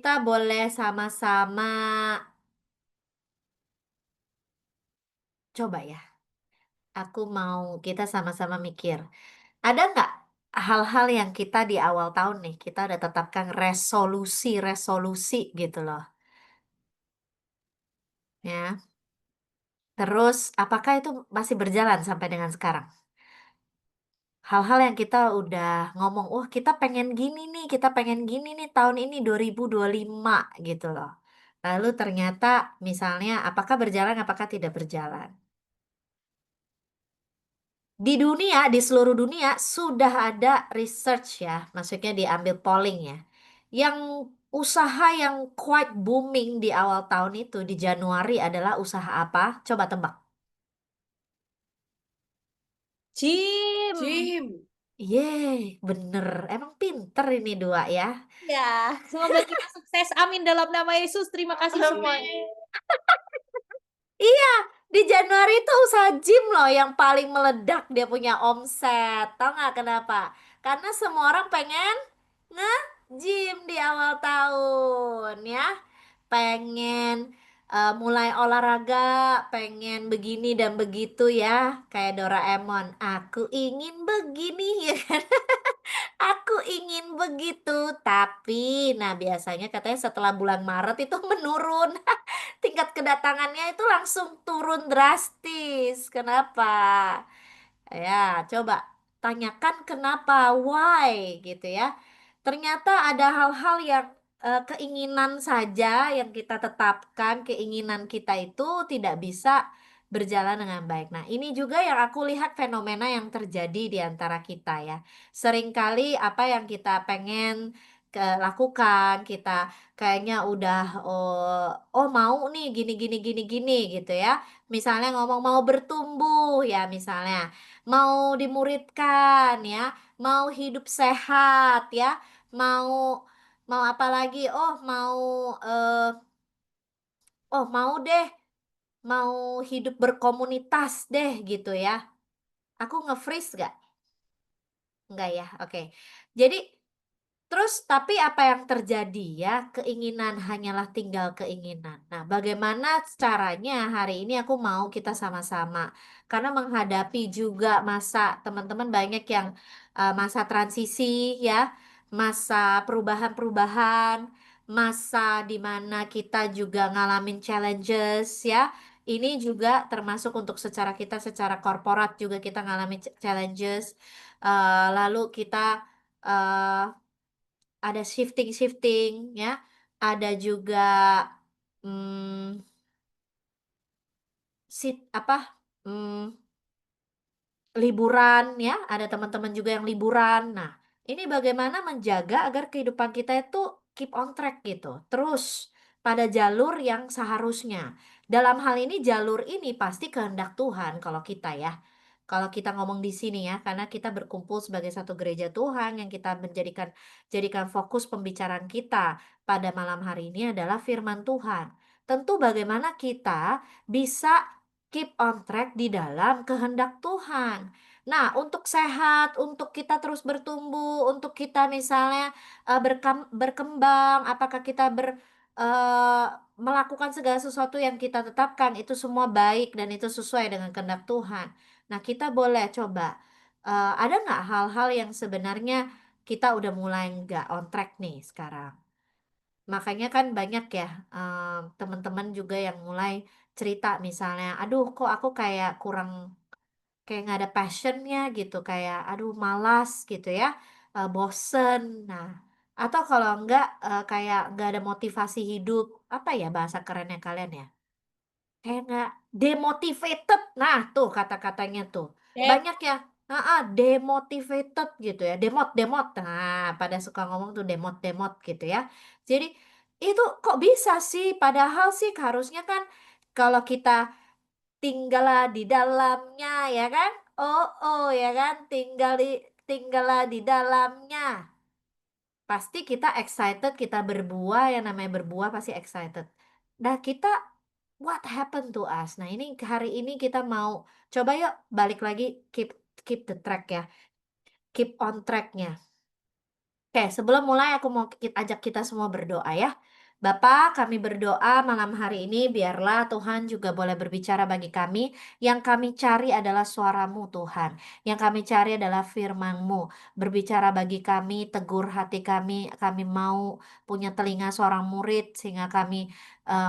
kita boleh sama-sama coba ya, aku mau kita sama-sama mikir, ada nggak hal-hal yang kita di awal tahun nih, kita udah tetapkan resolusi-resolusi gitu loh, ya. Terus apakah itu masih berjalan sampai dengan sekarang? Hal-hal yang kita udah ngomong, "Wah, kita pengen gini nih tahun ini 2025," gitu loh. Lalu ternyata misalnya apakah berjalan, apakah tidak berjalan? Di dunia, di seluruh dunia sudah ada research ya, maksudnya diambil polling ya. Yang usaha yang quite booming di awal tahun itu di Januari adalah usaha apa? Coba tebak. Gym. Gym. Yeay, bener. Emang pinter ini dua ya. Ya, semoga kita sukses. Amin dalam nama Yesus. Terima kasih semuanya. Amin. Iya, di Januari itu usaha gym loh yang paling meledak dia punya omset. Tahu nggak kenapa? Karena semua orang pengen nge-gym di awal tahun ya. Pengen mulai olahraga, pengen begini dan begitu ya. Kayak Doraemon, aku ingin begini ya kan. Aku ingin begitu, tapi nah biasanya katanya setelah bulan Maret itu menurun. Tingkat kedatangannya itu langsung turun drastis. Kenapa? Ya, coba tanyakan kenapa, why gitu ya. Ternyata ada hal-hal yang keinginan saja yang kita tetapkan, keinginan kita itu tidak bisa berjalan dengan baik. Nah, ini juga yang aku lihat fenomena yang terjadi di antara kita ya. Seringkali apa yang kita pengen lakukan, kita kayaknya udah oh mau nih gini gini gini gini gitu ya. Misalnya ngomong mau bertumbuh ya misalnya. Mau dimuridkan ya, mau hidup sehat ya, mau mau apa lagi? Mau deh, mau hidup berkomunitas deh gitu ya. Aku nge-freeze nggak? Enggak ya? Oke. Jadi terus tapi apa yang terjadi ya, keinginan hanyalah tinggal keinginan. Nah, bagaimana caranya hari ini aku mau kita sama-sama, karena menghadapi juga masa teman-teman banyak yang, masa transisi ya, masa perubahan-perubahan, masa di mana kita juga ngalamin challenges ya. Ini juga termasuk untuk secara korporat juga kita ngalamin challenges, lalu kita, eee ada shifting-shifting ya, ada juga, mmm, mmm, liburan ya, ada teman-teman juga yang liburan. Nah, ini bagaimana menjaga agar kehidupan kita itu keep on track gitu, terus pada jalur yang seharusnya. Dalam hal ini jalur ini pasti kehendak Tuhan kalau kita ya. Kalau kita ngomong di sini ya, karena kita berkumpul sebagai satu gereja Tuhan yang kita jadikan fokus pembicaraan kita pada malam hari ini adalah firman Tuhan. Tentu bagaimana kita bisa keep on track di dalam kehendak Tuhan. Nah, untuk sehat, untuk kita terus bertumbuh, untuk kita misalnya, berkembang, apakah kita melakukan segala sesuatu yang kita tetapkan, itu semua baik dan itu sesuai dengan kehendak Tuhan. Nah, kita boleh coba, ada nggak hal-hal yang sebenarnya kita udah mulai nggak on track nih sekarang? Makanya kan banyak ya, teman-teman juga yang mulai cerita misalnya, "Aduh kok aku kayak nggak ada passion-nya gitu, kayak aduh malas gitu ya, bosen." Nah, atau kalau enggak, kayak nggak ada motivasi hidup, apa ya bahasa kerennya kalian ya? Kayak nggak demotivated, nah tuh kata-katanya tuh. Dep. Banyak ya heeh, demotivated gitu ya, demot-demot, nah pada suka ngomong tuh demot-demot gitu ya. Jadi, itu kok bisa sih? Padahal sih harusnya kan kalau kita tinggallah di dalamnya ya kan, oh oh ya kan, tinggallah di dalamnya. Pasti kita excited, kita berbuah, yang namanya berbuah pasti excited. Nah kita, what happened to us? Nah ini hari ini kita mau coba yuk balik lagi keep keep the track ya, keep on track-nya. Oke, sebelum mulai aku mau ajak kita semua berdoa ya. Bapak, kami berdoa malam hari ini biarlah Tuhan juga boleh berbicara bagi kami. Yang kami cari adalah suara-Mu Tuhan. Yang kami cari adalah firman-Mu. Berbicara bagi kami, tegur hati kami. Kami mau punya telinga seorang murid sehingga kami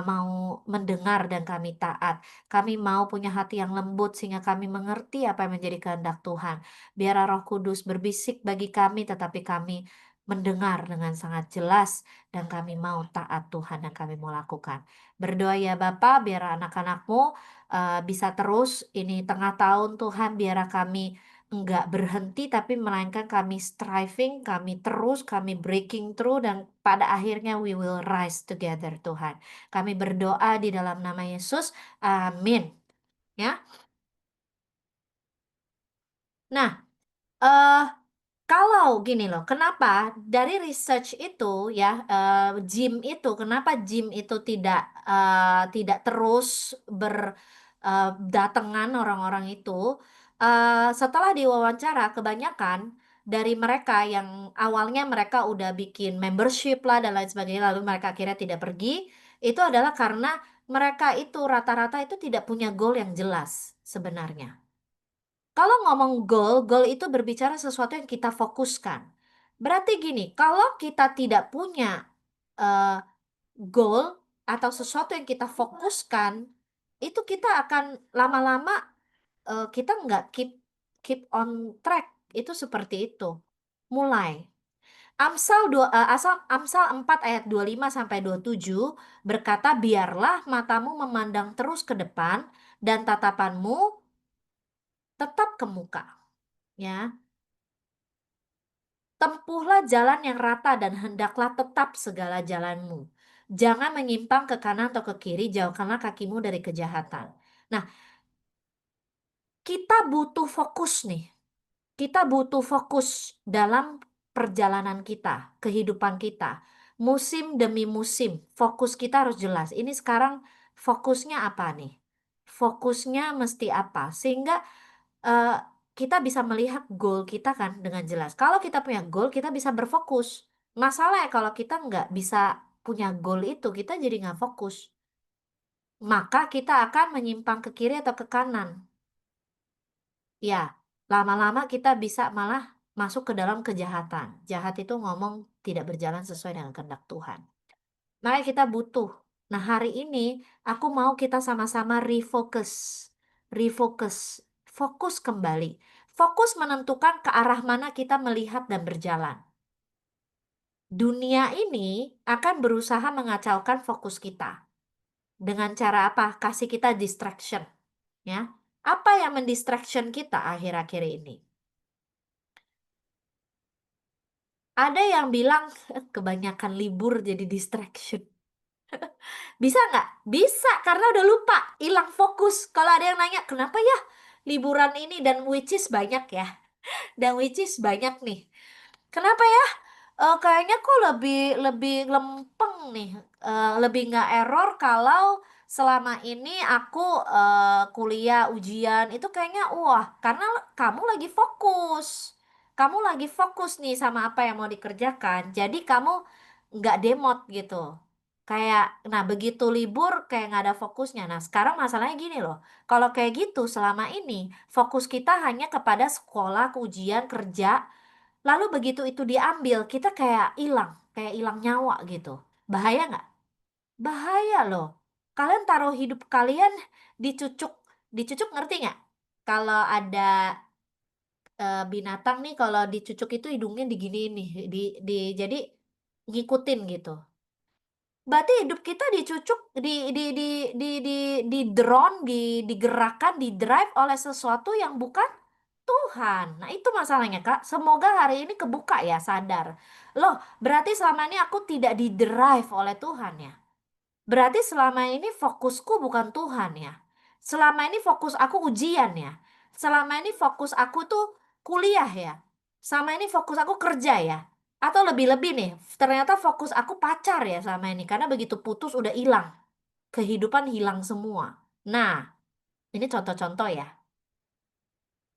mau mendengar dan kami taat. Kami mau punya hati yang lembut sehingga kami mengerti apa yang menjadi kehendak Tuhan. Biar Roh Kudus berbisik bagi kami tetapi kami mendengar dengan sangat jelas dan kami mau taat Tuhan dan kami mau lakukan. Berdoa ya Bapa biar anak-anak-Mu bisa terus ini tengah tahun Tuhan biar kami enggak berhenti tapi melainkan kami striving, kami terus, kami breaking through dan pada akhirnya we will rise together Tuhan. Kami berdoa di dalam nama Yesus. Amin. Ya. Nah, eh kalau gini loh, kenapa dari research itu ya, gym itu, kenapa gym itu tidak terus berdatangan orang-orang itu? Setelah diwawancara, kebanyakan dari mereka yang awalnya mereka udah bikin membership lah dan lain sebagainya, lalu mereka akhirnya tidak pergi, itu adalah karena mereka itu rata-rata itu tidak punya goal yang jelas sebenarnya. Kalau ngomong goal, goal itu berbicara sesuatu yang kita fokuskan. Berarti gini, kalau kita tidak punya eh, goal atau sesuatu yang kita fokuskan, itu kita akan lama-lama kita nggak keep on track. Itu seperti itu. Mulai. Amsal 4 ayat 25 sampai 27 berkata, biarlah matamu memandang terus ke depan dan tatapanmu tetap ke muka. Ya, tempuhlah jalan yang rata dan hendaklah tetap segala jalanmu. Jangan menyimpang ke kanan atau ke kiri, jauhkanlah kakimu dari kejahatan. Nah, kita butuh fokus nih. Kita butuh fokus dalam perjalanan kita, kehidupan kita. Musim demi musim, fokus kita harus jelas. Ini sekarang fokusnya apa nih? Fokusnya mesti apa? Sehingga eh, kita bisa melihat goal kita kan dengan jelas. Kalau kita punya goal, kita bisa berfokus. Masalahnya kalau kita nggak bisa punya goal itu, kita jadi nggak fokus. Maka kita akan menyimpang ke kiri atau ke kanan. Ya, lama-lama kita bisa malah masuk ke dalam kejahatan. Jahat itu ngomong tidak berjalan sesuai dengan kehendak Tuhan. Makanya kita butuh. Nah, hari ini aku mau kita sama-sama refocus. Refocus. Fokus kembali. Fokus menentukan ke arah mana kita melihat dan berjalan. Dunia ini akan berusaha mengacaukan fokus kita. Dengan cara apa? Kasih kita distraction. Ya. Apa yang mendistraction kita akhir-akhir ini? Ada yang bilang kebanyakan libur jadi distraction. Bisa nggak? Bisa, karena udah lupa, hilang fokus. Kalau ada yang nanya, kenapa ya liburan ini dan which is banyak ya, dan which is banyak nih. Kenapa ya? Kayaknya kok lebih lebih lempeng nih, lebih nggak error kalau selama ini aku kuliah ujian itu kayaknya wah karena kamu lagi fokus, kamu lagi fokus nih sama apa yang mau dikerjakan, jadi kamu nggak demot gitu. Kayak, nah begitu libur kayak nggak ada fokusnya. Nah sekarang masalahnya gini loh, kalau kayak gitu selama ini fokus kita hanya kepada sekolah, ujian, kerja. Lalu begitu itu diambil, kita kayak hilang nyawa gitu. Bahaya nggak? Bahaya loh. Kalian taruh hidup kalian dicucuk, dicucuk ngerti nggak? Kalau ada binatang nih, kalau dicucuk itu hidungnya diginiin nih, jadi ngikutin gitu. Berarti hidup kita dicucuk, di drone, digerakkan, di drive oleh sesuatu yang bukan Tuhan. Nah, itu masalahnya, Kak. Semoga hari ini kebuka ya, sadar. Loh, berarti selama ini aku tidak di-drive oleh Tuhan ya. Berarti selama ini fokusku bukan Tuhan ya. Selama ini fokus aku ujian ya. Selama ini fokus aku tuh kuliah ya. Selama ini fokus aku kerja ya. Atau lebih-lebih nih, ternyata fokus aku pacar ya selama ini. Karena begitu putus udah hilang. Kehidupan hilang semua. Nah, ini contoh-contoh ya.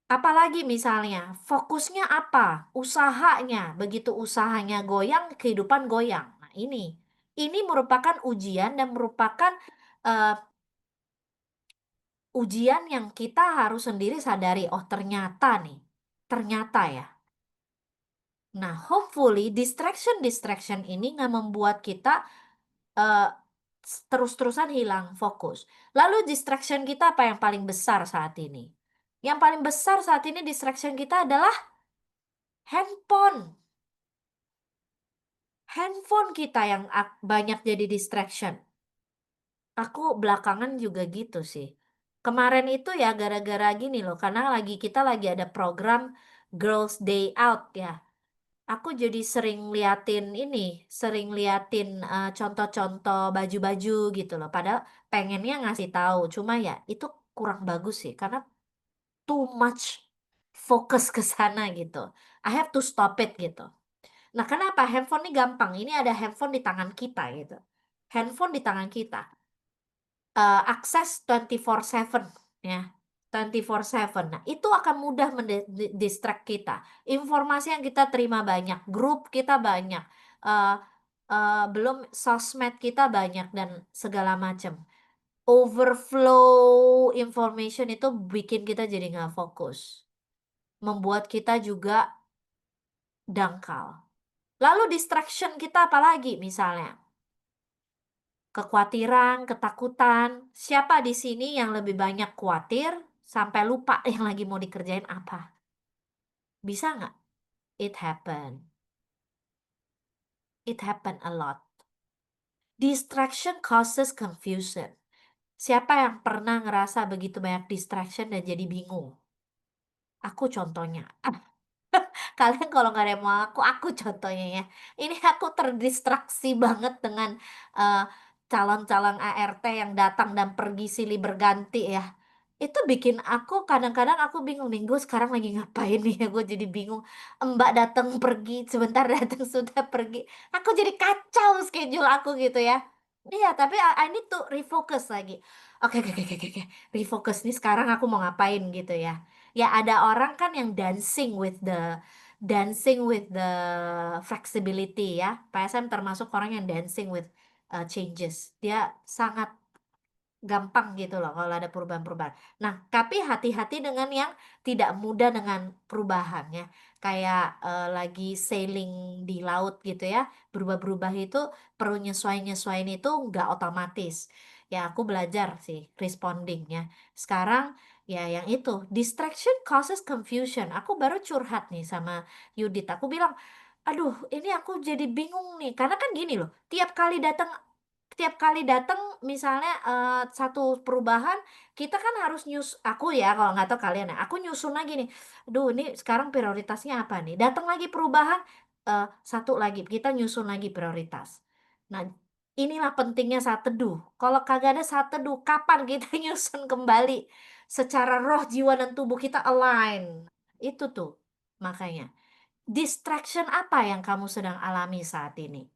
Apalagi misalnya, fokusnya apa? Usahanya. Begitu usahanya goyang, kehidupan goyang. Nah, ini merupakan ujian dan merupakan eh, ujian yang kita harus sendiri sadari. Oh, ternyata nih. Ternyata ya. Nah, hopefully distraction-distraction ini nggak membuat kita eh, terus-terusan hilang fokus. Lalu distraction kita apa yang paling besar saat ini? Yang paling besar saat ini distraction kita adalah handphone. Handphone kita yang banyak jadi distraction. Aku belakangan juga gitu sih. Kemarin itu ya gara-gara gini loh, karena kita lagi ada program Girls Day Out ya. Aku jadi sering liatin contoh-contoh baju-baju gitu loh. Padahal pengennya ngasih tahu, cuma ya itu kurang bagus sih karena too much fokus ke sana gitu. I have to stop it gitu. Nah, kenapa handphone ini gampang? Ini ada handphone di tangan kita gitu. Handphone di tangan kita. Akses 24/7 ya. 24/7. Nah, itu akan mudah mendistract kita. Informasi yang kita terima banyak, grup kita banyak, eh, belum sosmed kita banyak dan segala macam. Overflow information itu bikin kita jadi nggak fokus. Membuat kita juga dangkal. Lalu distraction kita apalagi misalnya? Kekhawatiran, ketakutan. Siapa di sini yang lebih banyak khawatir sampai lupa yang lagi mau dikerjain apa? Bisa nggak? It happen. It happen a lot. Distraction causes confusion. Siapa yang pernah ngerasa begitu banyak distraction dan jadi bingung? Aku contohnya. Kalian kalau nggak ada yang mau aku contohnya ya. Ini aku terdistraksi banget dengan eh, calon-calon ART yang datang dan pergi silih berganti ya. Itu bikin aku kadang-kadang aku bingung nih, gue sekarang lagi ngapain nih ya, gue jadi bingung. Mbak datang pergi, sebentar datang sudah pergi. Aku jadi kacau schedule aku gitu ya. Iya, tapi I need to refocus lagi. Oke, oke, oke, oke, oke. Refocus nih sekarang aku mau ngapain gitu ya. Ya ada orang kan yang dancing with the flexibility ya. PSM termasuk orang yang dancing with changes. Dia sangat gampang gitu loh kalau ada perubahan-perubahan. Nah, tapi hati-hati dengan yang tidak mudah dengan perubahannya. Kayak lagi sailing di laut gitu ya. Berubah-berubah itu perlu nyesuaiin itu nggak otomatis. Ya, aku belajar sih respondingnya. Sekarang ya yang itu, distraction causes confusion. Aku baru curhat nih sama Yudit. Aku bilang, aduh, ini aku jadi bingung nih. Karena kan gini loh, tiap kali datang misalnya satu perubahan kita kan harus aku ya kalau nggak tahu kalian ya aku nyusun lagi nih, aduh ini sekarang prioritasnya apa nih, datang lagi perubahan, satu lagi kita nyusun lagi prioritas. Nah, inilah pentingnya saat teduh. Kalau kagak ada saat teduh, kapan kita nyusun kembali secara roh, jiwa dan tubuh kita align? Itu tuh makanya distraction apa yang kamu sedang alami saat ini?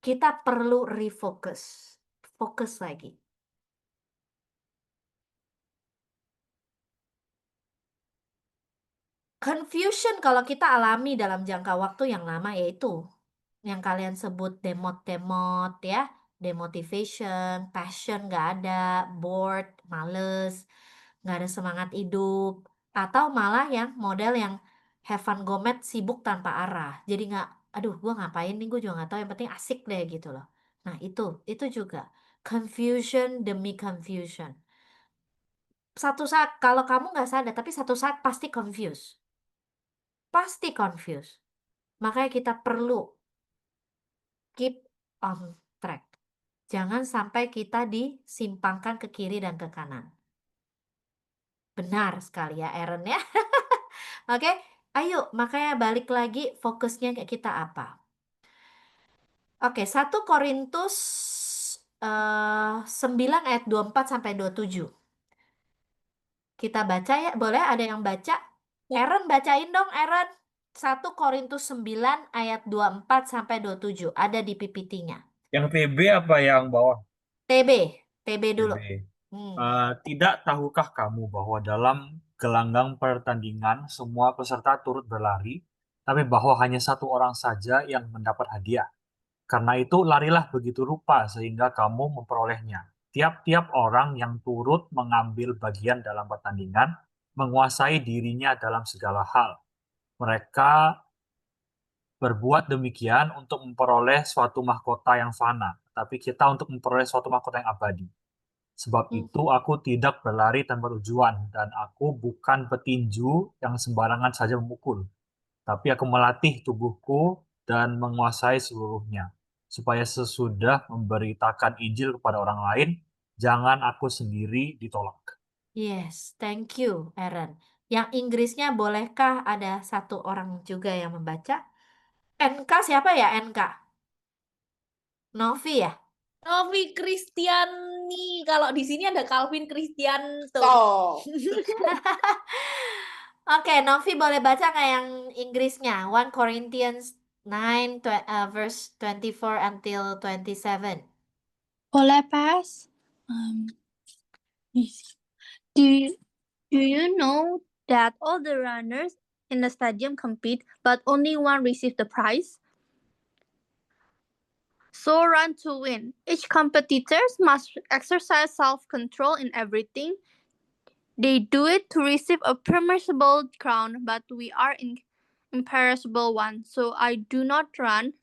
Kita perlu refocus, fokus lagi. Confusion kalau kita alami dalam jangka waktu yang lama yaitu yang kalian sebut demot-demot ya, demotivation, passion nggak ada, bored, males, nggak ada semangat hidup, atau malah yang model yang have fun gomet, sibuk tanpa arah. Jadi nggak, aduh gue ngapain nih, gue juga nggak tahu, yang penting asik deh gitu loh. Nah itu juga confusion demi confusion. Satu saat kalau kamu nggak sadar tapi satu saat pasti confused, pasti confused. Makanya kita perlu keep on track, jangan sampai kita disimpangkan ke kiri dan ke kanan. Benar sekali ya Aaron ya. Oke, ayo makanya balik lagi, fokusnya ke kita apa. Oke, 1 Korintus 9 ayat 24 sampai 27. Kita baca ya, boleh ada yang baca? Ya, Aaron bacain dong, Aaron. 1 Korintus 9 ayat 24 sampai 27. Ada di PPT-nya. Yang TB apa yang bawah? TB, TB dulu. TB. Hmm. Tidak tahukah kamu bahwa dalam gelanggang pertandingan, semua peserta turut berlari, tapi bahwa hanya satu orang saja yang mendapat hadiah. Karena itu, larilah begitu rupa sehingga kamu memperolehnya. Tiap-tiap orang yang turut mengambil bagian dalam pertandingan menguasai dirinya dalam segala hal. Mereka berbuat demikian untuk memperoleh suatu mahkota yang fana, tapi kita untuk memperoleh suatu mahkota yang abadi. Sebab itu aku tidak berlari tanpa tujuan, dan aku bukan petinju yang sembarangan saja memukul, tapi aku melatih tubuhku dan menguasai seluruhnya, supaya sesudah memberitakan Injil kepada orang lain, jangan aku sendiri ditolak. Yes, thank you, Aaron. Yang Inggrisnya bolehkah ada satu orang juga yang membaca? NK siapa ya NK? Novi ya? Novi Kristiani. Kalau di sini ada Calvin Kristianto. Oke, Novi boleh baca nggak yang Inggrisnya? 1 Corinthians 9 verse 24 until 27. Boleh pass? Do you know that all the runners in the stadium compete, but only one receives the prize? So run to win. Each competitor must exercise self-control in everything. They do it to receive a perishable crown, but we are in imperishable one. So I do not run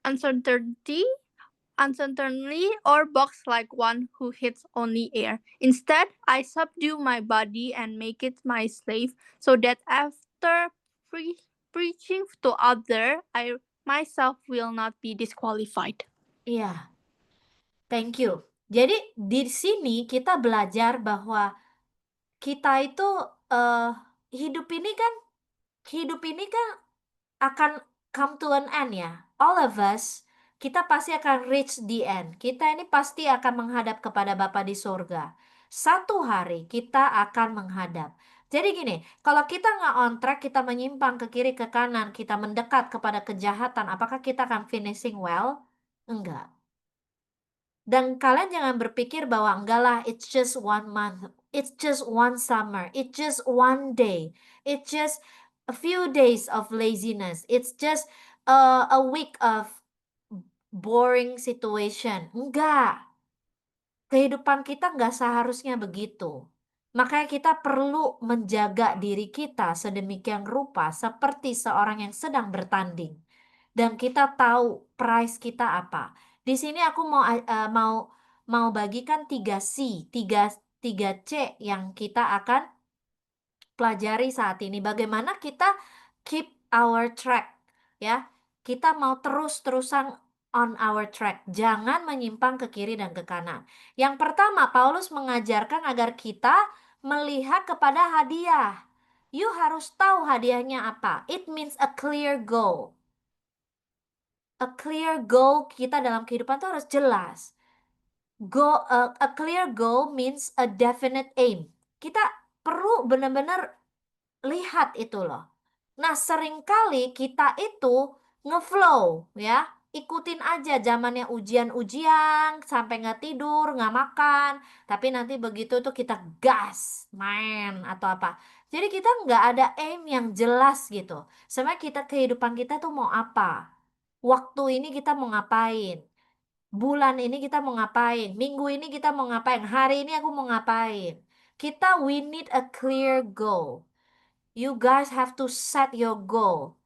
uncertainty uncertainly or box like one who hits only air. Instead, I subdue my body and make it my slave, so that after preaching to others, I myself will not be disqualified. Iya, thank you. Jadi di sini kita belajar bahwa kita itu hidup ini kan akan come to an end ya. All of us, kita pasti akan reach the end. Kita ini pasti akan menghadap kepada Bapa di surga. Satu hari kita akan menghadap. Jadi gini, kalau kita nggak on track, kita menyimpang ke kiri ke kanan, kita mendekat kepada kejahatan, apakah kita akan finishing well? Enggak. Dan kalian jangan berpikir bahwa enggak lah, it's just 1 month, it's just 1 summer, it's just 1 day, it's just a few days of laziness, it's just a week of boring situation. Enggak, kehidupan kita enggak seharusnya begitu. Makanya kita perlu menjaga diri kita sedemikian rupa seperti seorang yang sedang bertanding. Dan kita tahu price kita apa. Di sini aku mau bagikan 3C, 3C yang kita akan pelajari saat ini. Bagaimana kita keep our track, ya. Kita mau terus-terusan on our track. Jangan menyimpang ke kiri dan ke kanan. Yang pertama, Paulus mengajarkan agar kita melihat kepada hadiah. You harus tahu hadiahnya apa. It means a clear goal. A clear goal kita dalam kehidupan itu harus jelas. A clear goal means a definite aim. Kita perlu benar-benar lihat itu loh. Nah, seringkali kita itu ngeflow ya. Ikutin aja zamannya ujian-ujian sampai nggak tidur, nggak makan. Tapi nanti begitu tuh kita gas main atau apa. Jadi kita nggak ada aim yang jelas gitu. Sebenarnya kehidupan kita tuh mau apa? Waktu ini kita mau ngapain? Bulan ini kita mau ngapain? Minggu ini kita mau ngapain? Hari ini aku mau ngapain? We need a clear goal. You guys have to set your goal.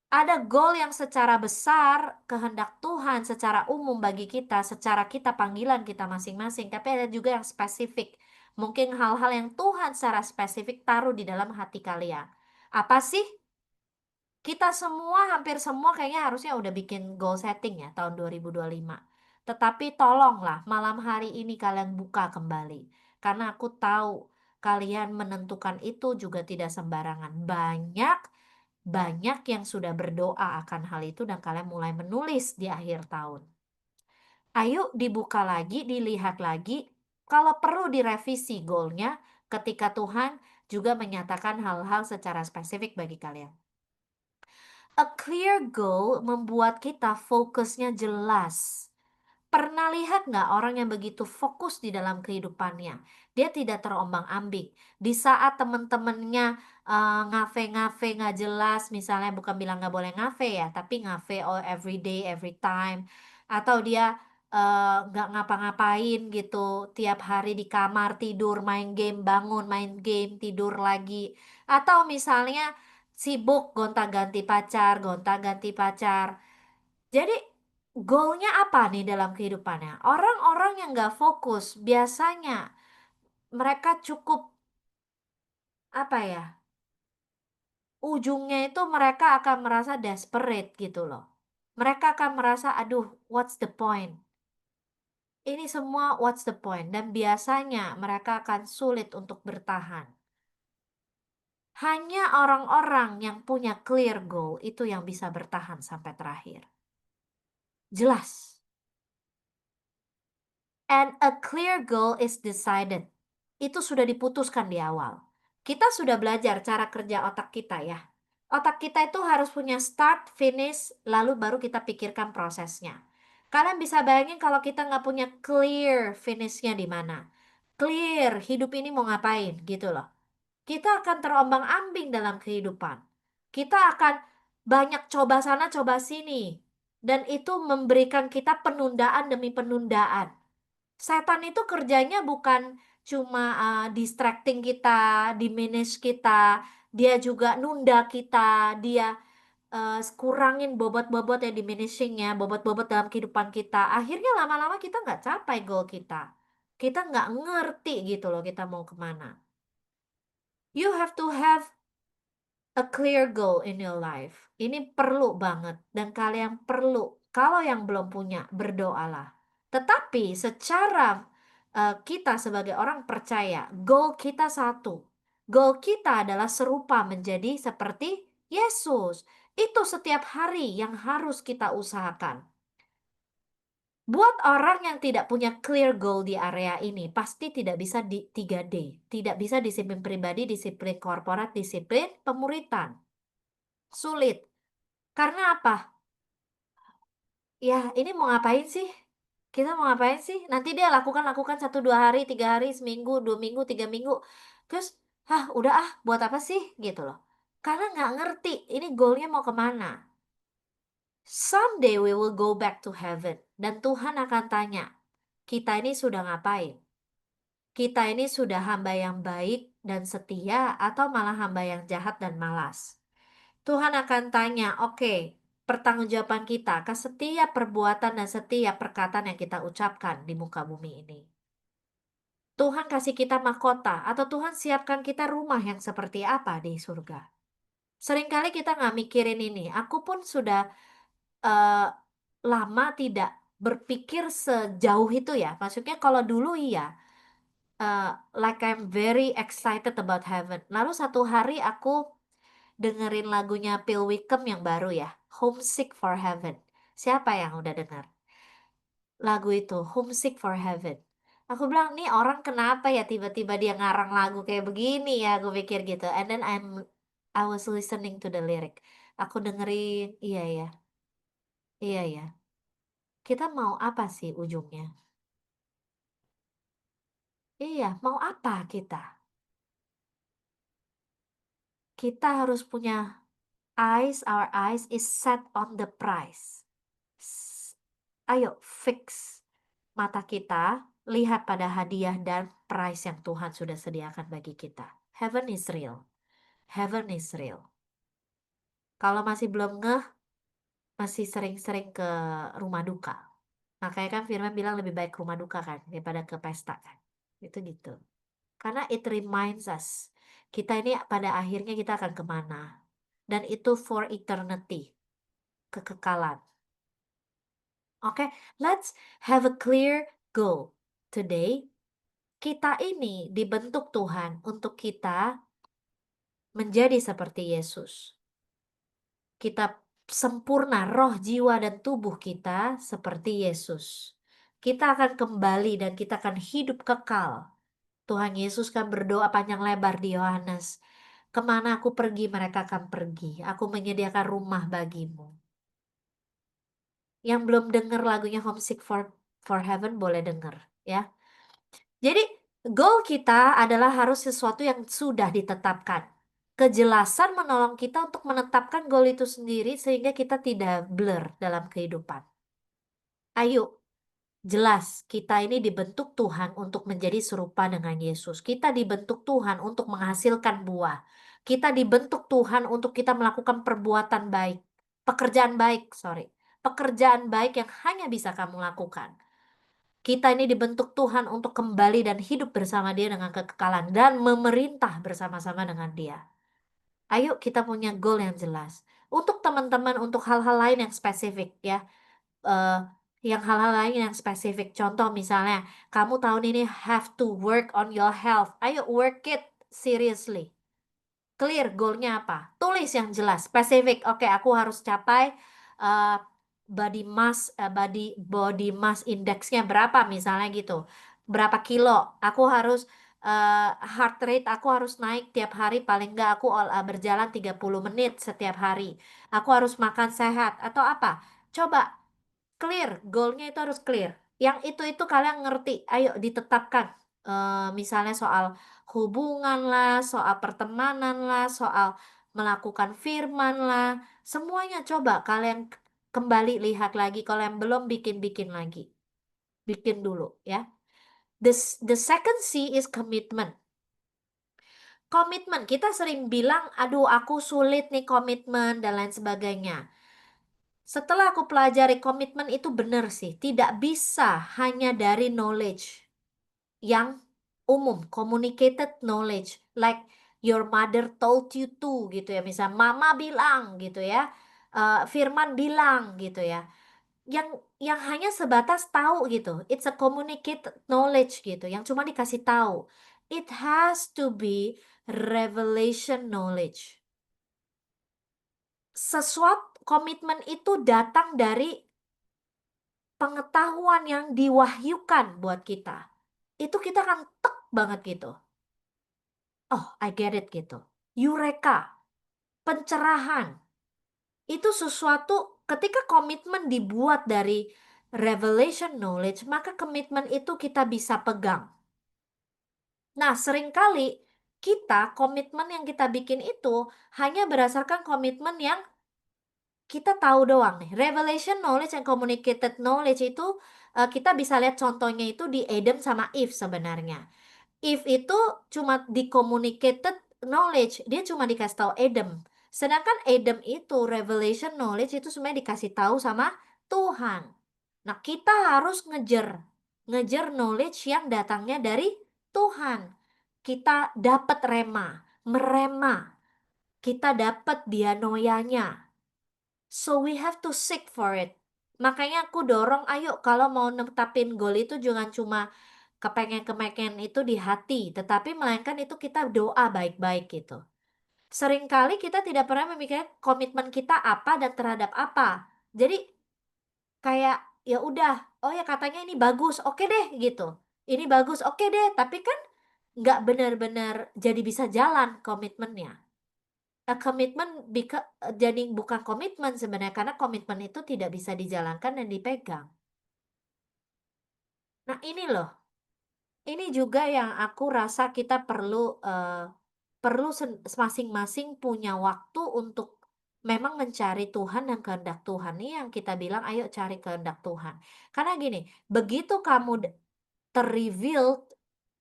Ada goal yang secara besar, kehendak Tuhan secara umum bagi kita, secara kita panggilan kita masing-masing. Tapi ada juga yang spesifik. Mungkin hal-hal yang Tuhan secara spesifik taruh di dalam hati kalian. Apa sih? Kita semua, hampir semua kayaknya harusnya udah bikin goal setting ya tahun 2025. Tetapi tolonglah malam hari ini kalian buka kembali. Karena aku tahu kalian menentukan itu juga tidak sembarangan. Banyak yang sudah berdoa akan hal itu dan kalian mulai menulis di akhir tahun. Ayo dibuka lagi, dilihat lagi. Kalau perlu direvisi goalnya ketika Tuhan juga menyatakan hal-hal secara spesifik bagi kalian. A clear goal membuat kita fokusnya jelas. Pernah lihat nggak orang yang begitu fokus di dalam kehidupannya? Dia tidak terombang-ambing. Di saat teman-temannya ngafe-ngafe nggak jelas, misalnya bukan bilang nggak boleh ngafe ya, tapi ngafe all every day, every time. Atau dia nggak ngapa-ngapain gitu, tiap hari di kamar tidur, main game, bangun, main game, tidur lagi. Atau misalnya sibuk gonta-ganti pacar, gonta-ganti pacar. Jadi goalnya apa nih dalam kehidupannya? Orang-orang yang nggak fokus biasanya mereka cukup apa ya? Ujungnya itu mereka akan merasa desperate gitu loh. Mereka akan merasa, aduh, what's the point? Ini semua what's the point? Dan biasanya mereka akan sulit untuk bertahan. Hanya orang-orang yang punya clear goal itu yang bisa bertahan sampai terakhir. Jelas. And a clear goal is decided. Itu sudah diputuskan di awal. Kita sudah belajar cara kerja otak kita ya. Otak kita itu harus punya start, finish, lalu baru kita pikirkan prosesnya. Kalian bisa bayangin kalau kita nggak punya clear finishnya di mana. Clear, hidup ini mau ngapain gitu loh. Kita akan terombang-ambing dalam kehidupan. Kita akan banyak coba sana, coba sini. Dan itu memberikan kita penundaan demi penundaan. Setan itu kerjanya bukan cuma distracting kita, diminish kita, dia juga nunda kita, dia kurangin bobot-bobot yang diminishingnya, bobot-bobot dalam kehidupan kita. Akhirnya lama-lama kita nggak capai goal kita. Kita nggak ngerti gitu loh kita mau kemana. You have to have a clear goal in your life. Ini perlu banget dan kalian perlu, kalau yang belum punya, berdoalah. Tetapi secara kita sebagai orang percaya, goal kita satu. Goal kita adalah serupa menjadi seperti Yesus. Itu setiap hari yang harus kita usahakan. Buat orang yang tidak punya clear goal di area ini, pasti tidak bisa di 3D. Tidak bisa disiplin pribadi, disiplin korporat, disiplin pemuritan. Sulit. Karena apa? Ya, ini mau ngapain sih? Kita mau ngapain sih? Nanti dia lakukan 1-2 hari, 3 hari, seminggu, 2 minggu, 3 minggu. Terus, udah buat apa sih? Gitu loh. Karena nggak ngerti, ini goalnya mau kemana. Someday we will go back to heaven. Dan Tuhan akan tanya, kita ini sudah ngapain? Kita ini sudah hamba yang baik dan setia atau malah hamba yang jahat dan malas? Tuhan akan tanya, oke, pertanggungjawaban kita ke setiap perbuatan dan setiap perkataan yang kita ucapkan di muka bumi ini. Tuhan kasih kita mahkota atau Tuhan siapkan kita rumah yang seperti apa di surga. Seringkali kita nggak mikirin ini. Aku pun sudah lama tidak berpikir sejauh itu ya. Maksudnya kalau dulu iya, like I'm very excited about heaven. Lalu satu hari aku dengerin lagunya Phil Wickham yang baru ya, Homesick for Heaven. Siapa yang udah dengar lagu itu, Homesick for Heaven? Aku bilang, nih orang kenapa ya tiba-tiba dia ngarang lagu kayak begini ya, aku pikir gitu. And then I was listening to the lyric. Aku dengerin, iya ya, iya ya. Kita mau apa sih ujungnya? Iya, mau apa kita? Kita harus punya our eyes is set on the prize. Ayo fix mata kita, lihat pada hadiah dan prize yang Tuhan sudah sediakan bagi kita. Heaven is real. Heaven is real. Kalau masih belum ngeh, masih sering-sering ke rumah duka. Makanya kan Firman bilang lebih baik rumah duka kan, daripada ke pesta kan. Itu gitu. Karena it reminds us, kita ini pada akhirnya kita akan kemana. Dan itu for eternity. Kekekalan. Oke, let's have a clear goal. Today, kita ini dibentuk Tuhan untuk kita menjadi seperti Yesus. Kita sempurna roh, jiwa, dan tubuh kita seperti Yesus. Kita akan kembali dan kita akan hidup kekal. Tuhan Yesus kan berdoa panjang lebar di Yohanes. Kemana aku pergi, mereka akan pergi. Aku menyediakan rumah bagimu. Yang belum dengar lagunya Homesick for for heaven boleh denger ya. Jadi goal kita adalah harus sesuatu yang sudah ditetapkan. Kejelasan menolong kita untuk menetapkan goal itu sendiri sehingga kita tidak blur dalam kehidupan. Ayo, jelas kita ini dibentuk Tuhan untuk menjadi serupa dengan Yesus. Kita dibentuk Tuhan untuk menghasilkan buah. Kita dibentuk Tuhan untuk kita melakukan perbuatan baik. Pekerjaan baik, pekerjaan baik yang hanya bisa kamu lakukan. Kita ini dibentuk Tuhan untuk kembali dan hidup bersama Dia dengan kekekalan dan memerintah bersama-sama dengan Dia. Ayo kita punya goal yang jelas. Untuk teman-teman, untuk hal-hal lain yang spesifik ya. Yang hal-hal lain yang spesifik. Contoh misalnya, kamu tahun ini have to work on your health. Ayo work it seriously. Clear goalnya apa? Tulis yang jelas, spesifik. Oke, aku harus capai body mass indexnya berapa misalnya gitu. Berapa kilo? Aku harus heart rate aku harus naik tiap hari, paling enggak aku berjalan 30 menit setiap hari. Aku harus makan sehat atau apa? Coba clear, goalnya itu harus clear. Yang itu kalian ngerti. Ayo ditetapkan. Misalnya soal hubungan lah, soal pertemanan lah, soal melakukan firman lah, semuanya coba kalian kembali lihat lagi. Kalau yang belum bikin lagi, bikin dulu ya. The second C is commitment. Komitmen, kita sering bilang, aduh aku sulit nih komitmen dan lain sebagainya. Setelah aku pelajari komitmen itu benar sih, tidak bisa hanya dari knowledge yang umum, communicated knowledge, like your mother told you to gitu ya, misal mama bilang gitu ya, Firman bilang gitu ya, yang hanya sebatas tahu gitu, it's a communicated knowledge gitu, yang cuma dikasih tahu. It has to be revelation knowledge. Sesuatu komitmen itu datang dari pengetahuan yang diwahyukan buat kita. Itu kita akan tek banget gitu. Oh, I get it gitu. Eureka, pencerahan. Itu sesuatu ketika komitmen dibuat dari revelation knowledge, maka komitmen itu kita bisa pegang. Nah, seringkali kita komitmen yang kita bikin itu hanya berdasarkan komitmen yang kita tahu doang nih. Revelation knowledge and communicated knowledge itu kita bisa lihat contohnya itu di Adam sama Eve sebenarnya. Eve itu cuma di communicated knowledge, dia cuma dikasih tahu Adam. Sedangkan Adam itu revelation knowledge itu sebenarnya dikasih tahu sama Tuhan. Nah, kita harus ngejar knowledge yang datangnya dari Tuhan. Kita dapat merema. Kita dapat dianoyanya. So we have to seek for it. Makanya aku dorong, ayo kalau mau netapin goal itu jangan cuma kepengen itu di hati, tetapi melainkan itu kita doa baik-baik gitu. Seringkali kita tidak pernah memikirkan komitmen kita apa dan terhadap apa. Jadi kayak ya udah, oh ya katanya ini bagus, oke deh gitu. Ini bagus, oke deh, tapi kan nggak benar-benar jadi bisa jalan komitmennya. Komitmen jadi bukan komitmen sebenarnya, karena komitmen itu tidak bisa dijalankan dan dipegang. Nah ini loh, ini juga yang aku rasa kita perlu masing-masing punya waktu untuk memang mencari Tuhan dan kehendak Tuhan. Ini yang kita bilang ayo cari kehendak Tuhan. Karena gini, begitu kamu terreveal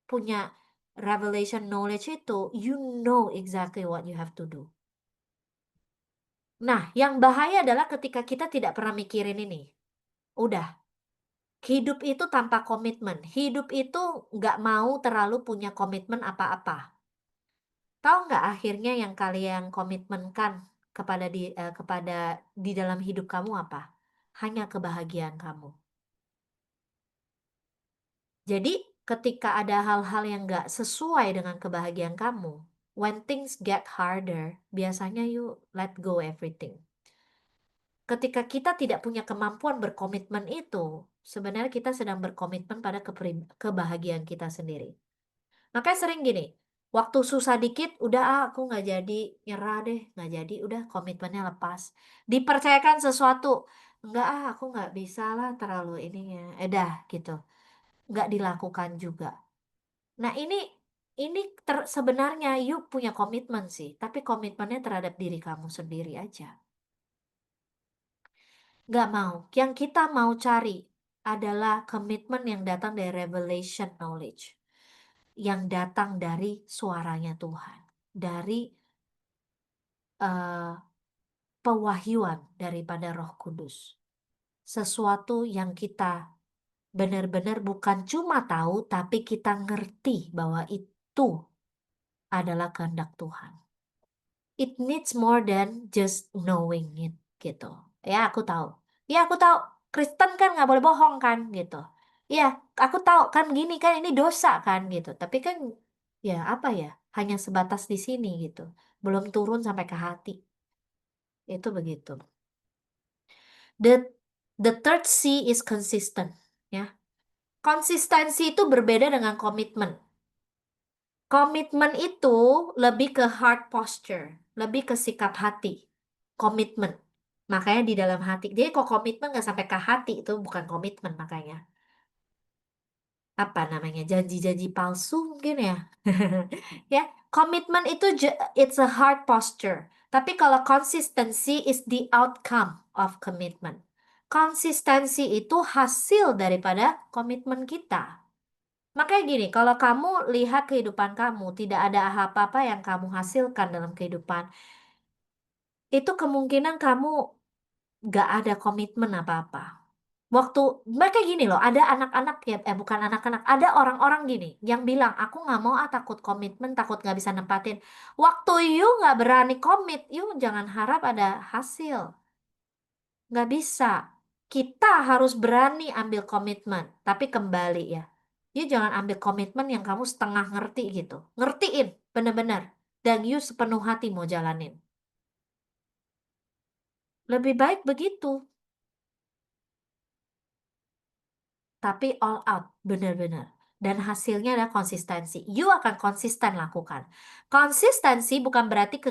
punya revelation knowledge itu, you know exactly what you have to do. Nah, yang bahaya adalah ketika kita tidak pernah mikirin ini. Udah, hidup itu tanpa komitmen. Hidup itu nggak mau terlalu punya komitmen apa-apa. Tahu nggak akhirnya yang kalian komitmenkan kepada di dalam hidup kamu apa? Hanya kebahagiaan kamu. Jadi ketika ada hal-hal yang nggak sesuai dengan kebahagiaan kamu, when things get harder, biasanya you let go everything. Ketika kita tidak punya kemampuan berkomitmen itu, sebenarnya kita sedang berkomitmen pada kebahagiaan kita sendiri. Makanya sering gini, waktu susah dikit, udah aku nggak jadi, nyerah deh, nggak jadi, udah komitmennya lepas. Dipercayakan sesuatu, enggak ah, aku nggak bisa lah terlalu ininya. Dah gitu. Nggak dilakukan juga. Nah ini sebenarnya you punya komitmen sih, tapi komitmennya terhadap diri kamu sendiri aja. Nggak mau. Yang kita mau cari adalah komitmen yang datang dari revelation knowledge. Yang datang dari suaranya Tuhan. Dari eh, pewahyuan daripada Roh Kudus. Sesuatu yang kita benar-benar bukan cuma tahu, tapi kita ngerti bahwa itu adalah kehendak Tuhan. It needs more than just knowing it gitu. Ya aku tahu. Ya aku tahu. Kristen kan nggak boleh bohong kan gitu. Ya aku tahu kan gini kan ini dosa kan gitu. Tapi kan ya apa ya? Hanya sebatas di sini gitu. Belum turun sampai ke hati. Itu begitu. The the third C is consistent. Ya. Konsistensi itu berbeda dengan komitmen. Komitmen itu lebih ke heart posture, lebih ke sikap hati. Komitmen. Makanya di dalam hati. Jadi kok komitmen nggak sampai ke hati itu bukan komitmen makanya. Apa namanya? Janji-janji palsu mungkin ya. Ya, komitmen itu it's a heart posture. Tapi kalau consistency is the outcome of commitment. Konsistensi itu hasil daripada komitmen kita. Makanya gini, kalau kamu lihat kehidupan kamu, tidak ada apa-apa yang kamu hasilkan dalam kehidupan, itu kemungkinan kamu gak ada komitmen apa-apa. Waktu mereka gini loh, ada anak-anak ya, bukan anak-anak, ada orang-orang gini yang bilang, aku nggak mau takut komitmen, takut nggak bisa nempatin. Waktu you nggak berani komit, you jangan harap ada hasil. Nggak bisa. Kita harus berani ambil komitmen. Tapi kembali ya. You jangan ambil komitmen yang kamu setengah ngerti gitu. Ngertiin, bener-bener. Dan you sepenuh hati mau jalanin. Lebih baik begitu. Tapi all out, bener-bener. Dan hasilnya adalah konsistensi. You akan konsisten lakukan. Konsistensi bukan berarti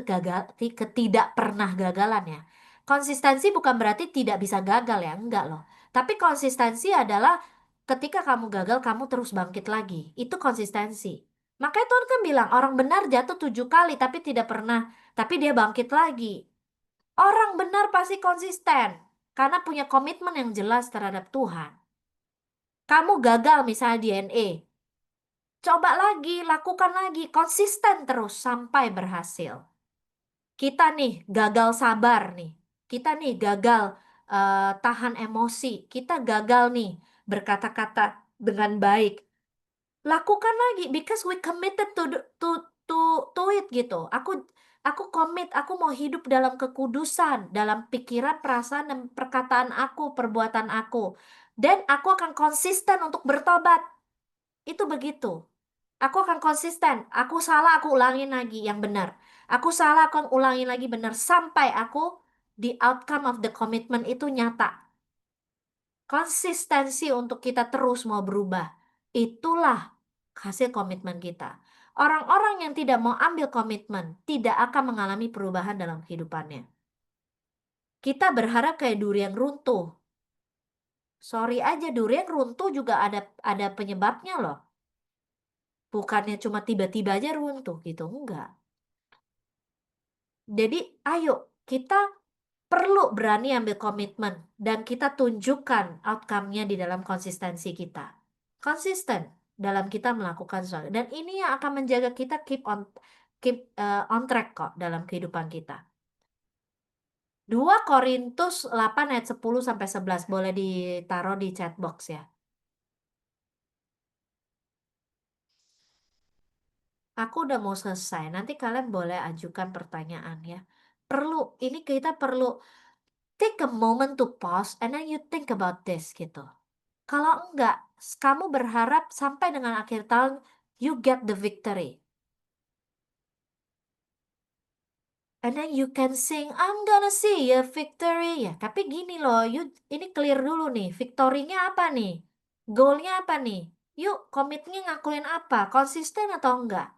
ketidak pernah gagalan ya. Konsistensi bukan berarti tidak bisa gagal ya, enggak loh. Tapi konsistensi adalah ketika kamu gagal, kamu terus bangkit lagi. Itu konsistensi. Makanya Tuhan kan bilang, orang benar jatuh 7 kali, tapi dia bangkit lagi. Orang benar pasti konsisten, karena punya komitmen yang jelas terhadap Tuhan. Kamu gagal misalnya DNA. Coba lagi, lakukan lagi, konsisten terus sampai berhasil. Kita nih gagal sabar nih. Kita nih gagal tahan emosi. Kita gagal nih berkata-kata dengan baik. Lakukan lagi because we committed to to it gitu. Aku komit, aku mau hidup dalam kekudusan, dalam pikiran, perasaan dan perkataan aku, perbuatan aku. Dan aku akan konsisten untuk bertobat. Itu begitu. Aku akan konsisten. Aku salah, aku ulangin lagi yang benar. Aku salah, aku ulangin lagi benar. Sampai aku, the outcome of the commitment itu nyata. Konsistensi untuk kita terus mau berubah. Itulah hasil komitmen kita. Orang-orang yang tidak mau ambil komitmen tidak akan mengalami perubahan dalam kehidupannya. Kita berharap kayak duri yang runtuh. Sorry aja, duri yang runtuh juga ada penyebabnya loh. Bukannya cuma tiba-tiba aja runtuh gitu, enggak. Jadi ayo kita perlu berani ambil komitmen dan kita tunjukkan outcome-nya di dalam konsistensi kita. Konsisten dalam kita melakukan sesuatu. Dan ini yang akan menjaga kita keep on track kok dalam kehidupan kita. 2 Korintus 8 ayat 10 sampai 11 boleh ditaruh di chat box ya. Aku udah mau selesai. Nanti kalian boleh ajukan pertanyaan ya. Ini kita perlu take a moment to pause and then you think about this gitu. Kalau enggak, kamu berharap sampai dengan akhir tahun you get the victory. And then you can sing I'm gonna see a victory ya. Tapi gini loh, ini clear dulu nih. Victory-nya apa nih? Goal-nya apa nih? Yuk, komitnya ngakuin apa? Konsisten atau enggak?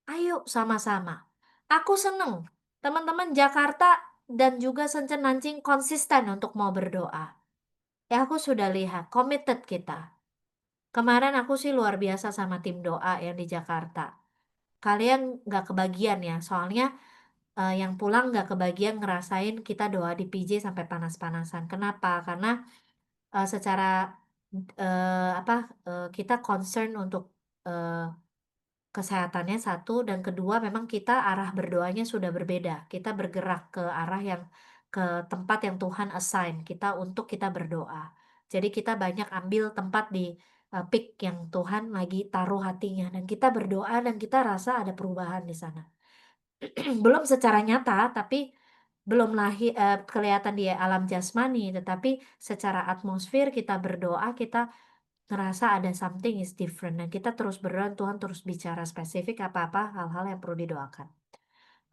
Ayo sama-sama. Aku seneng. Teman-teman Jakarta dan juga nancing konsisten untuk mau berdoa. Ya aku sudah lihat committed kita. Kemarin aku sih luar biasa sama tim doa yang di Jakarta. Kalian nggak kebagian ya, soalnya yang pulang nggak kebagian ngerasain kita doa di PJ sampai panas-panasan. Kenapa? Karena secara apa kita concern untuk kesehatannya satu, dan kedua memang kita arah berdoanya sudah berbeda. Kita bergerak ke arah yang ke tempat yang Tuhan assign kita untuk kita berdoa. Jadi kita banyak ambil tempat di peak yang Tuhan lagi taruh hatinya, dan kita berdoa dan kita rasa ada perubahan di sana. Belum secara nyata, tapi belum lahir kelihatan di alam jasmani, tetapi secara atmosfer kita berdoa, kita ngerasa ada something is different, dan kita terus berdoa, Tuhan terus bicara spesifik apa-apa hal-hal yang perlu didoakan.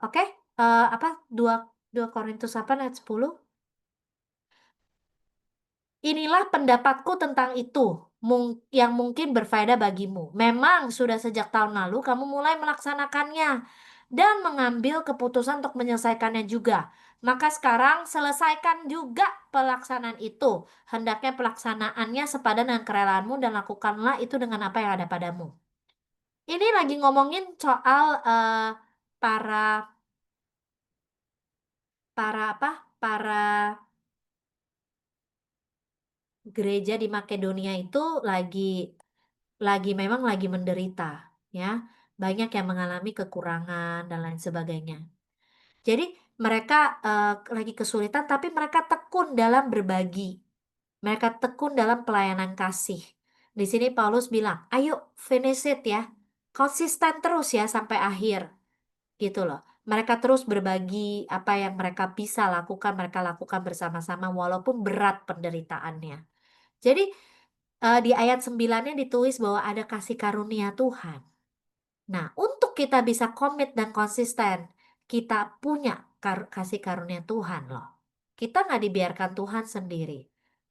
Oke, apa 2 Korintus 8 ayat 10. Inilah pendapatku tentang itu yang mungkin berfaedah bagimu. Memang sudah sejak tahun lalu kamu mulai melaksanakannya dan mengambil keputusan untuk menyelesaikannya juga. Maka sekarang selesaikan juga pelaksanaan itu. Hendaknya pelaksanaannya sepadan dengan kerelaanmu, dan lakukanlah itu dengan apa yang ada padamu. Ini lagi ngomongin soal para gereja di Makedonia itu memang lagi menderita, ya. Banyak yang mengalami kekurangan dan lain sebagainya. Jadi mereka lagi kesulitan, tapi mereka tekun dalam berbagi. Mereka tekun dalam pelayanan kasih. Di sini Paulus bilang, ayo finish it ya. Konsisten terus ya sampai akhir. Gitu loh. Mereka terus berbagi apa yang mereka bisa lakukan, mereka lakukan bersama-sama walaupun berat penderitaannya. Jadi di ayat 9-nya ditulis bahwa ada kasih karunia Tuhan. Nah, untuk kita bisa komit dan konsisten, kita punya kasih karunia Tuhan loh. Kita nggak dibiarkan Tuhan sendiri.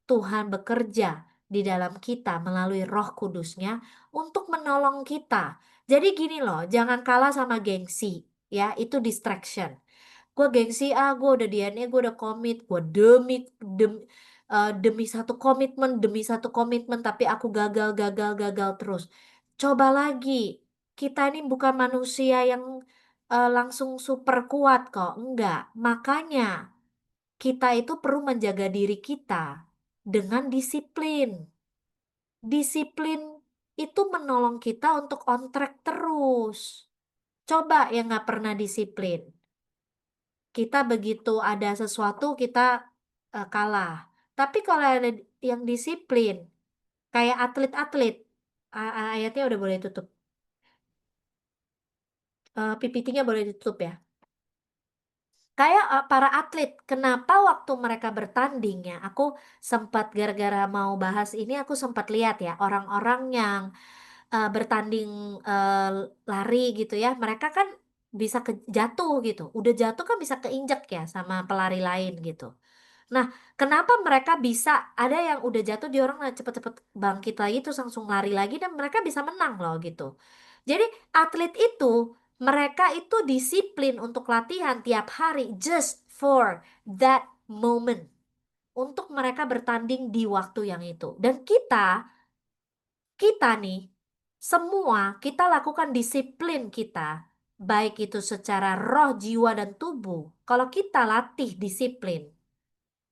Tuhan bekerja di dalam kita melalui Roh Kudusnya untuk menolong kita. Jadi gini loh, jangan kalah sama gengsi, ya, itu distraction. Gue gengsi, gue udah DNA, gue udah komit, gue demi satu komitmen, tapi aku gagal terus. Coba lagi, kita ini bukan manusia yang langsung super kuat kok, enggak. Makanya kita itu perlu menjaga diri kita dengan disiplin. Disiplin itu menolong kita untuk on track terus. Coba yang nggak pernah disiplin. Kita begitu ada sesuatu kita kalah. Tapi kalau ada yang disiplin, kayak atlet-atlet, ayatnya udah boleh tutup. PPT-nya boleh ditutup ya. Kayak para atlet, kenapa waktu mereka bertanding ya, aku sempat gara-gara mau bahas ini, aku sempat lihat ya orang-orang yang bertanding lari gitu ya, mereka kan bisa jatuh gitu, udah jatuh kan bisa keinjek ya sama pelari lain gitu. Nah, kenapa mereka bisa, ada yang udah jatuh, dia orang cepet-cepet bangkit lagi terus langsung lari lagi dan mereka bisa menang loh gitu. Jadi atlet itu, mereka itu disiplin untuk latihan tiap hari just for that moment. Untuk mereka bertanding di waktu yang itu. Dan kita nih, semua kita lakukan disiplin kita. Baik itu secara roh, jiwa, dan tubuh. Kalau kita latih disiplin,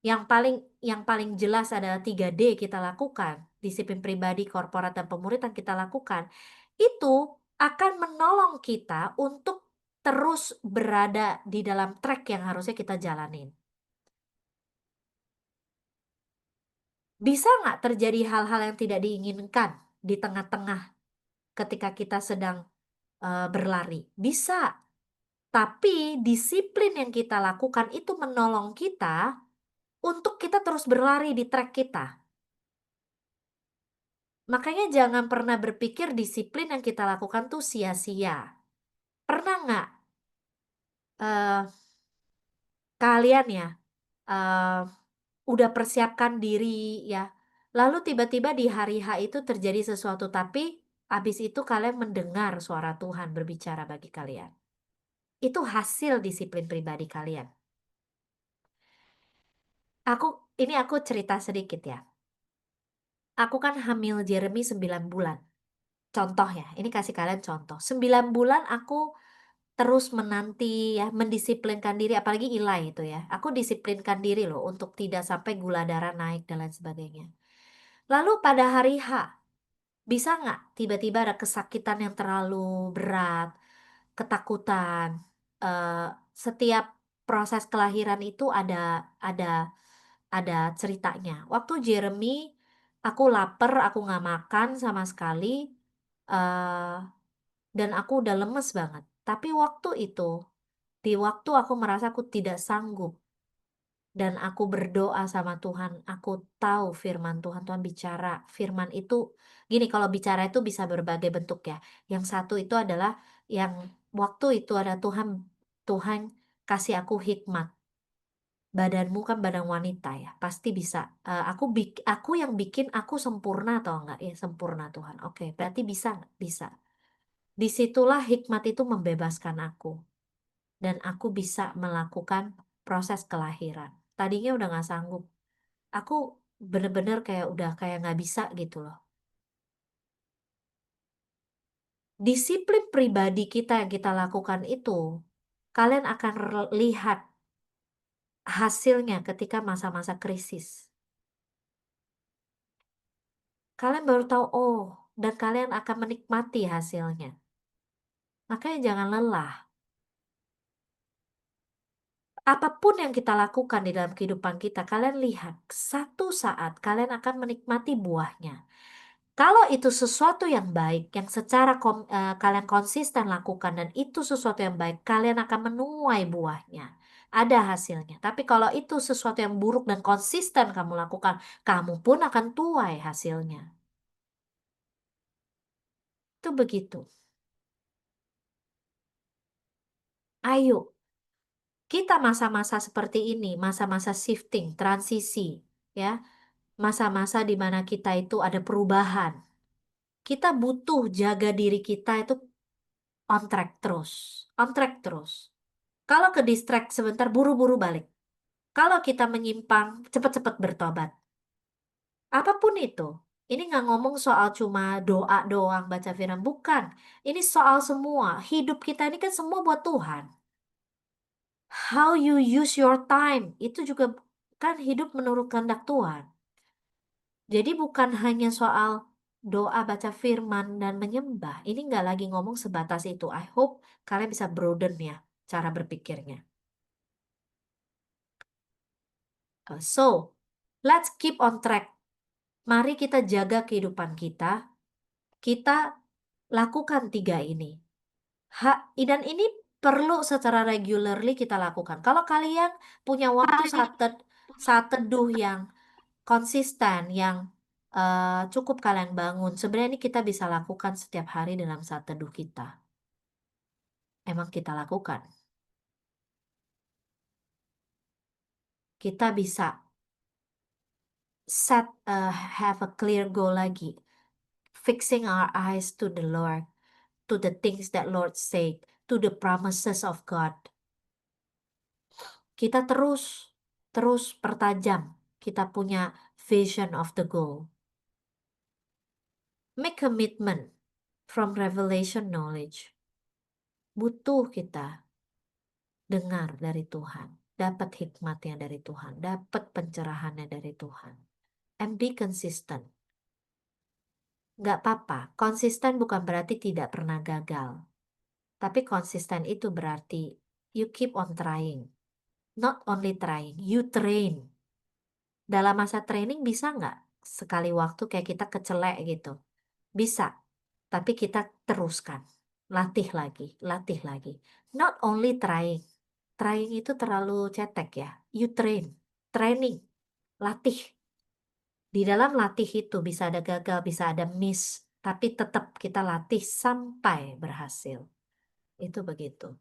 yang paling jelas adalah 3D kita lakukan, disiplin pribadi, korporat, dan pemuritan kita lakukan, itu akan menolong kita untuk terus berada di dalam track yang harusnya kita jalanin. Bisa nggak terjadi hal-hal yang tidak diinginkan di tengah-tengah ketika kita sedang berlari? Bisa. Tapi disiplin yang kita lakukan itu menolong kita untuk kita terus berlari di track kita. Makanya jangan pernah berpikir disiplin yang kita lakukan tuh sia-sia. Pernah nggak kalian ya udah persiapkan diri ya, lalu tiba-tiba di hari H itu terjadi sesuatu, tapi habis itu kalian mendengar suara Tuhan berbicara bagi kalian. Itu hasil disiplin pribadi kalian. Ini aku cerita sedikit ya. Aku kan hamil Jeremy 9 bulan. Contoh ya, ini kasih kalian contoh. 9 bulan aku terus menanti ya, mendisiplinkan diri, apalagi Ilai itu ya. Aku disiplinkan diri loh untuk tidak sampai gula darah naik dan lain sebagainya. Lalu pada hari H, bisa nggak tiba-tiba ada kesakitan yang terlalu berat, ketakutan. eh, Setiap proses kelahiran itu ada ada ceritanya. Waktu Jeremy, aku lapar, aku nggak makan sama sekali, eh dan aku udah lemes banget. Tapi waktu itu, di waktu aku merasa aku tidak sanggup dan aku berdoa sama Tuhan, aku tahu firman Tuhan, Tuhan bicara. Firman itu, gini, kalau bicara itu bisa berbagai bentuk ya. Yang satu itu adalah yang waktu itu ada Tuhan, Tuhan kasih aku hikmat. Badanmu kan badan wanita ya, pasti bisa. Aku yang bikin aku sempurna atau enggak ya, sempurna Tuhan. Oke, berarti bisa nggak? Bisa. Disitulah hikmat itu membebaskan aku dan aku bisa melakukan proses kelahiran. Tadinya udah nggak sanggup. Aku bener-bener kayak udah kayak nggak bisa gitu loh. Disiplin pribadi kita yang kita lakukan itu, kalian akan lihat hasilnya ketika masa-masa krisis. Kalian baru tahu, oh, dan kalian akan menikmati hasilnya. Makanya jangan lelah. Apapun yang kita lakukan di dalam kehidupan kita, kalian lihat, satu saat kalian akan menikmati buahnya. Kalau itu sesuatu yang baik, yang secara kalian konsisten lakukan, dan itu sesuatu yang baik, kalian akan menuai buahnya. Ada hasilnya. Tapi kalau itu sesuatu yang buruk dan konsisten kamu lakukan, kamu pun akan tuai hasilnya. Itu begitu. Ayo, kita masa-masa seperti ini, masa-masa shifting, transisi, ya, masa-masa di mana kita itu ada perubahan. Kita butuh jaga diri kita itu on track terus, on track terus. Kalau ke distract sebentar, buru-buru balik. Kalau kita menyimpang, cepat-cepat bertobat. Apapun itu. Ini nggak ngomong soal cuma doa doang, baca firman. Bukan. Ini soal semua. Hidup kita ini kan semua buat Tuhan. How you use your time. Itu juga kan hidup menurut kehendak Tuhan. Jadi bukan hanya soal doa, baca firman, dan menyembah. Ini nggak lagi ngomong sebatas itu. I hope kalian bisa broaden ya cara berpikirnya. So, let's keep on track. Mari kita jaga kehidupan kita. Kita lakukan 3 ini. Dan ini perlu secara regularly kita lakukan. Kalau kalian punya waktu saat teduh yang konsisten, yang cukup kalian bangun, sebenarnya ini kita bisa lakukan setiap hari dalam saat teduh kita. Emang kita lakukan. Kita bisa have a clear goal lagi. Fixing our eyes to the Lord, to the things that Lord said, to the promises of God. Kita terus pertajam. Kita punya vision of the goal. Make commitment from revelation knowledge. Butuh kita dengar dari Tuhan, dapat hikmatnya dari Tuhan, dapat pencerahannya dari Tuhan. And be consistent. Gak apa-apa, konsisten bukan berarti tidak pernah gagal. Tapi konsisten itu berarti you keep on trying. Not only trying, you train. Dalam masa training bisa nggak sekali waktu kayak kita kecelek gitu? Bisa, tapi kita teruskan. Latih lagi, latih lagi. Not only trying. Trying itu terlalu cetek ya. You train, training, latih. Di dalam latih itu bisa ada gagal, bisa ada miss. Tapi tetap kita latih sampai berhasil. Itu begitu.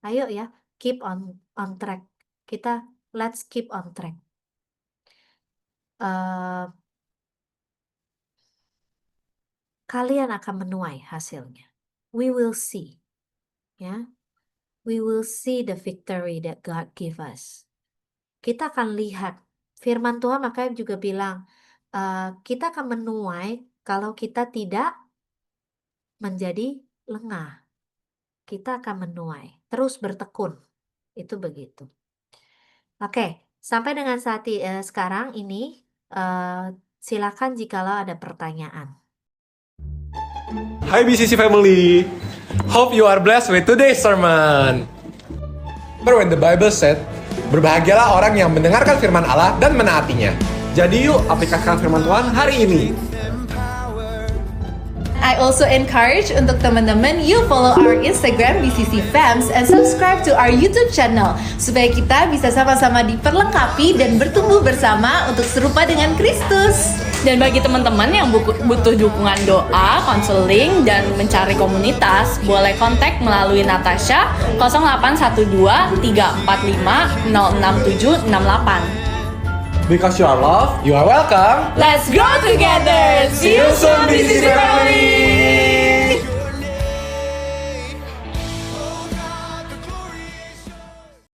Ayo ya, keep on track. Kita let's keep on track. Kalian akan menuai hasilnya. We will see. Ya. We will see the victory that God give us. Kita akan lihat Firman Tuhan makanya juga bilang, kita akan menuai kalau kita tidak menjadi lengah. Kita akan menuai, terus bertekun. Itu begitu. Oke, sampai dengan sekarang ini, silakan jikalau ada pertanyaan. Hi BCC family, hope you are blessed with today's sermon. Remember when the Bible said, berbahagialah orang yang mendengarkan firman Allah dan menaatinya. Jadi yuk aplikasikan firman Tuhan hari ini. I also encourage untuk teman-teman you follow our Instagram BCC Fams and subscribe to our YouTube channel supaya kita bisa sama-sama diperlengkapi dan bertumbuh bersama untuk serupa dengan Kristus. Dan bagi teman-teman yang butuh dukungan doa, konseling, dan mencari komunitas, boleh kontak melalui Natasha 0812 345 06768. Because you are loved, you are welcome. Let's grow together! See you soon BCC family.